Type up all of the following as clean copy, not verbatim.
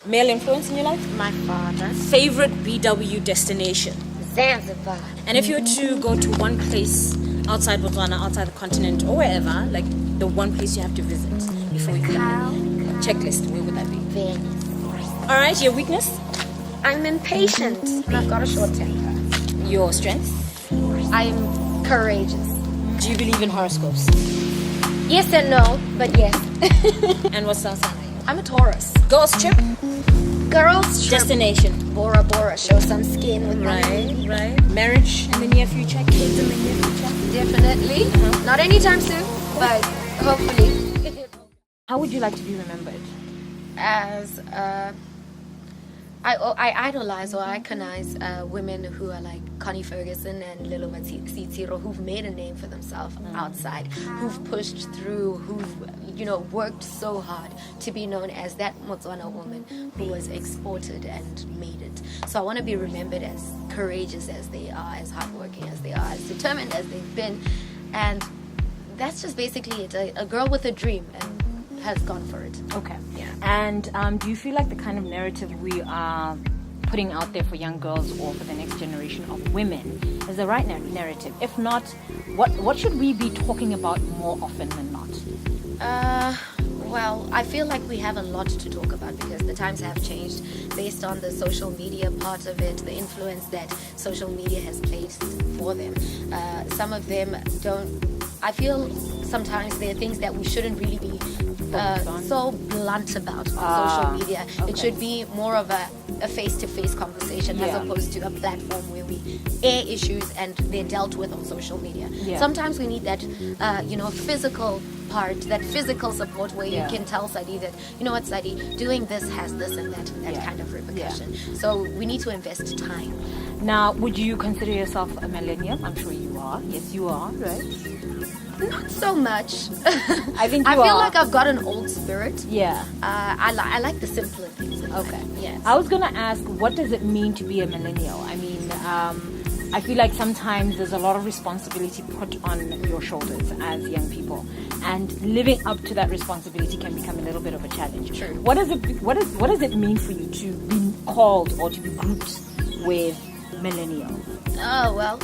Male influence in your life? My father. Favorite BW destination? Zanzibar. And if you were to go to one place outside Botswana, outside the continent, or wherever, like the one place you have to visit before you die, checklist, where would that be? Venice. All right, your weakness? I'm impatient and I've got a short temper. Your strength? I'm courageous. Do you believe in horoscopes? Yes and no, but yes. And what star sign are you? I'm a Taurus. Girls trip? Girls trip. Destination? Bora Bora. Show some skin with Right. Marriage in the near future? Kids in the near future? Definitely. Not anytime soon, but hopefully. How would you like to be remembered? As I idolize or iconize women who are like Connie Ferguson and Lilo Matsitiro, who've made a name for themselves outside, who've pushed through, who've worked so hard to be known as that Botswana woman who was exported and made it. So I want to be remembered as courageous as they are, as hardworking as they are, as determined as they've been, and that's just basically it. A girl with a dream and has gone for it. Okay. Yeah. And do you feel like the kind of narrative we are putting out there for young girls or for the next generation of women is the right narrative? If not, what should we be talking about more often than not? Well, I feel like we have a lot to talk about because the times have changed based on the social media part of it, the influence that social media has placed for them. Some of them don't. I feel sometimes there are things that we shouldn't really be so blunt about on social media. Okay. It should be more of a face-to-face conversation as opposed to a platform where we air issues and they're dealt with on social media. Yeah. Sometimes we need that, physical part, that physical support where you can tell Sadi that, you know what, Sadi, doing this has this and that kind of repercussion. So we need to invest time. Now, would you consider yourself a millennial? I'm sure you are. Yes, you are, right? Not so much. I think I you feel are. like I've got an old spirit. Yeah. I like the simpler things. Okay. Yes. I was going to ask, what does it mean to be a millennial? I mean, I feel like sometimes there's a lot of responsibility put on your shoulders as young people, and living up to that responsibility can become a little bit of a challenge. True. What does it mean for you to be called or to be grouped with millennial? Oh, well,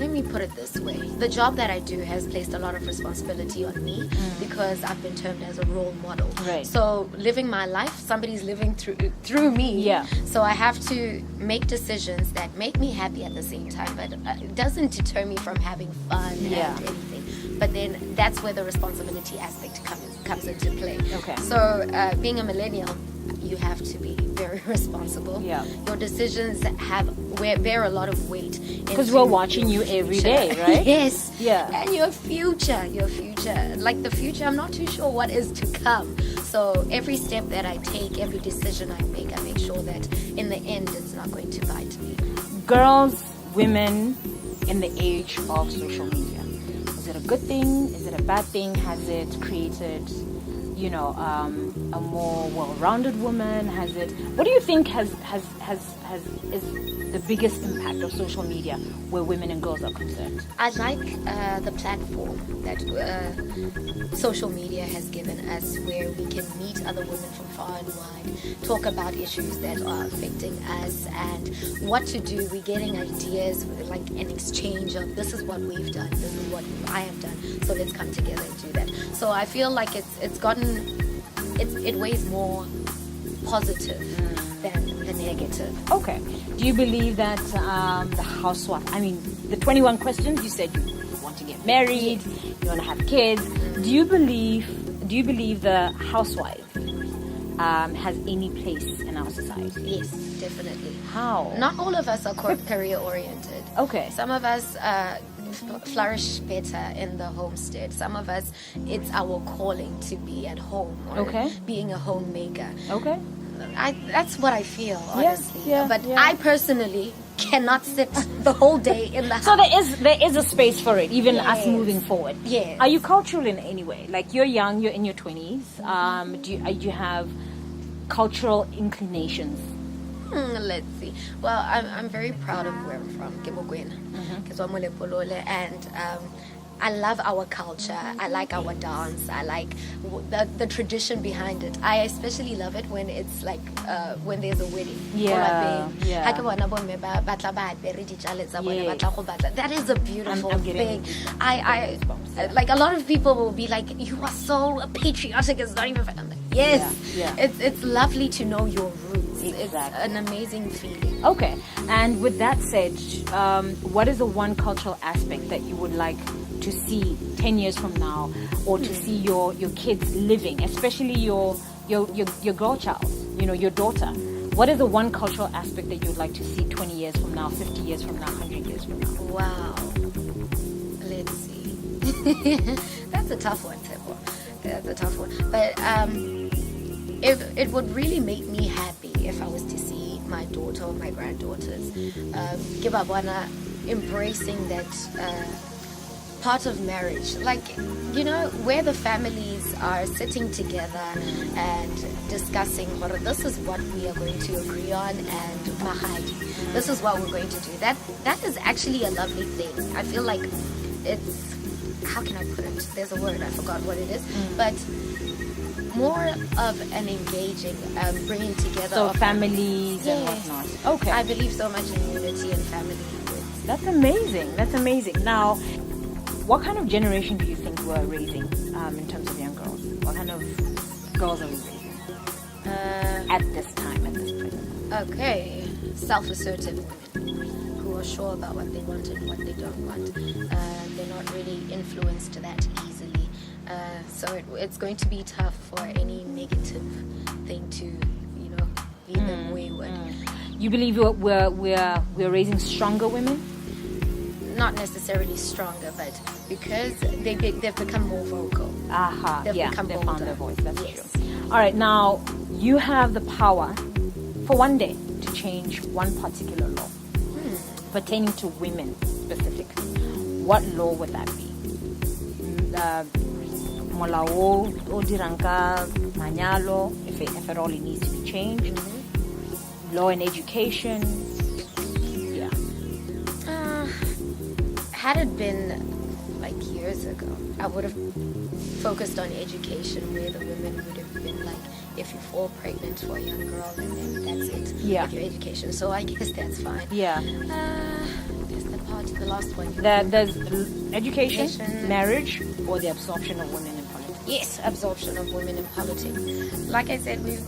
let me put it this way. The job that I do has placed a lot of responsibility on me because I've been termed as a role model. Right. So living my life, somebody's living through me. Yeah. So I have to make decisions that make me happy at the same time, but it doesn't deter me from having fun and anything. But then that's where the responsibility aspect comes into play. Okay. So being a millennial, you have to be very responsible. Yeah. Your decisions bear a lot of weight. Because we're watching you every day, right? Yes. Yeah. And your future. Like the future, I'm not too sure what is to come. So every step that I take, every decision I make sure that in the end it's not going to bite me. Girls, women in the age of social media. Is it a good thing? Is it a bad thing? Has it created, a more well-rounded woman? What do you think is the biggest impact of social media where women and girls are concerned? I like the platform that social media has given us, where we can meet other women from far and wide, talk about issues that are affecting us and what to do. We're getting ideas, like an exchange of this is what we've done, this is what I have done, so let's come together and do that. So I feel like it weighs more positive than the negative. Okay. Do you believe that the housewife, the 21 questions, you said you want to get married, you want to have kids. Do you believe the housewife has any place in our society? Yes, definitely. How? Not all of us are career oriented. Okay. Some of us flourish better in the homestead. Some of us, it's our calling to be at home or being a homemaker. Okay. That's what I feel, honestly. Yeah, but I personally cannot sit the whole day in the house. So there is a space for it, even us moving forward. Yes. Are you cultural in any way? Like, you're young, you're in your 20s. Do you have cultural inclinations? Let's see. Well, I'm very proud of where I'm from, Kebokwen, and I love our culture. I like our dance. I like the tradition behind it. I especially love it when it's like when there's a wedding. Yeah, yeah. That is a beautiful I'm thing. I like a lot of people will be like, you are so patriotic. It's not even. I'm like, yes, Yeah. It's lovely to know your roots. It's Exactly. an amazing feeling. Okay. And with that said, what is the one cultural aspect that you would like to see 10 years from now, or to see your kids living, especially your girl child, your daughter? What is the one cultural aspect that you would like to see 20 years from now, 50 years from now, 100 years from now? Wow. Let's see. That's a tough one, Tshepo. That's a tough one. But it would really make me happy if I was to see my daughter or my granddaughters embracing that part of marriage, like where the families are sitting together and discussing, this is what we are going to agree on, and mahadi, this is what we're going to do. That is actually a lovely thing. I feel like it's, how can I put it, there's a word, I forgot what it is, but more of an engaging, bringing together So of families and whatnot. Okay. I believe so much in unity and family. That's amazing. That's amazing. Now, what kind of generation do you think we're raising in terms of young girls? What kind of girls are we raising at this time, at this present? Okay, self-assertive women who are sure about what they want and what they don't want. They're not really influenced that easily. So it's going to be tough for any negative thing to, lead them wayward. You believe we're raising stronger women? Not necessarily stronger, but because they've become more vocal. They've become they bolder. found their voice. That's Yes. true. All right, now you have the power for one day to change one particular law pertaining to women specifically. What law would that be? Molao o dirang ka manyalo, if it all needs to be changed. Law and education. Yeah. Had it been like years ago, I would have focused on education, where the women would have been like, if you fall pregnant for a young girl, and then that's it. Yeah. With your education. So I guess that's fine. Yeah. There's the last one. There's education, Education. marriage, or the absorption of women in politics. Yes, absorption of women in politics. Like I said, we've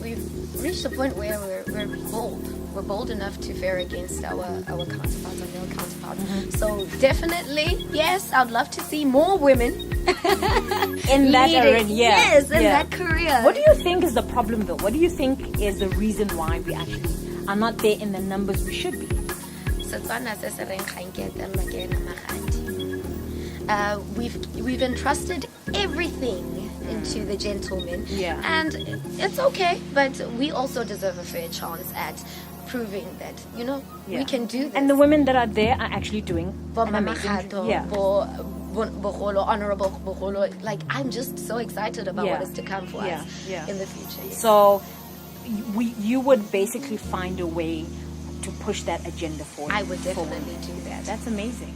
reached a point where we're bold. We're bold enough to fare against our counterparts, our male counterparts. So definitely, yes, I'd love to see more women In that leading. arena, yeah. Yes, in Yeah. that career. What do you think is the problem, though? What do you think is the reason why we actually are not there in the numbers we should be? We've entrusted everything into the gentlemen, Yeah. and it's okay, but we also deserve a fair chance at proving that we can do this. And the women that are there are actually doing an amazing honorable Bogolo. Like, I'm just so excited about Yeah. what is to come for Yeah, us yeah. in the future. Yes. So you would basically find a way to push that agenda forward. I would definitely do that. That's amazing.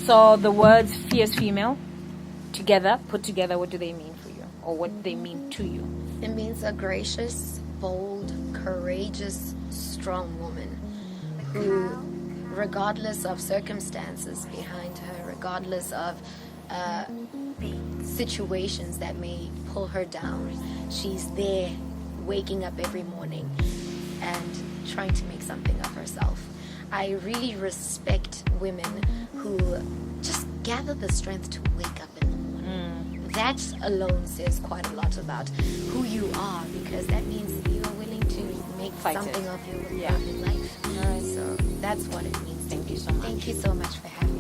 So the words fierce female put together, what do they mean for you? Or what do they mean to you? It means a gracious, bold, courageous, strong woman who, regardless of circumstances behind her, regardless of situations that may pull her down, she's there waking up every morning and trying to make something of herself. I really respect women who just gather the strength to wake up in the morning. That alone says quite a lot about who you are, because that means you are willing to make something of your life. All right. So that's what it means. Thank you so much. Thank you so much for having me.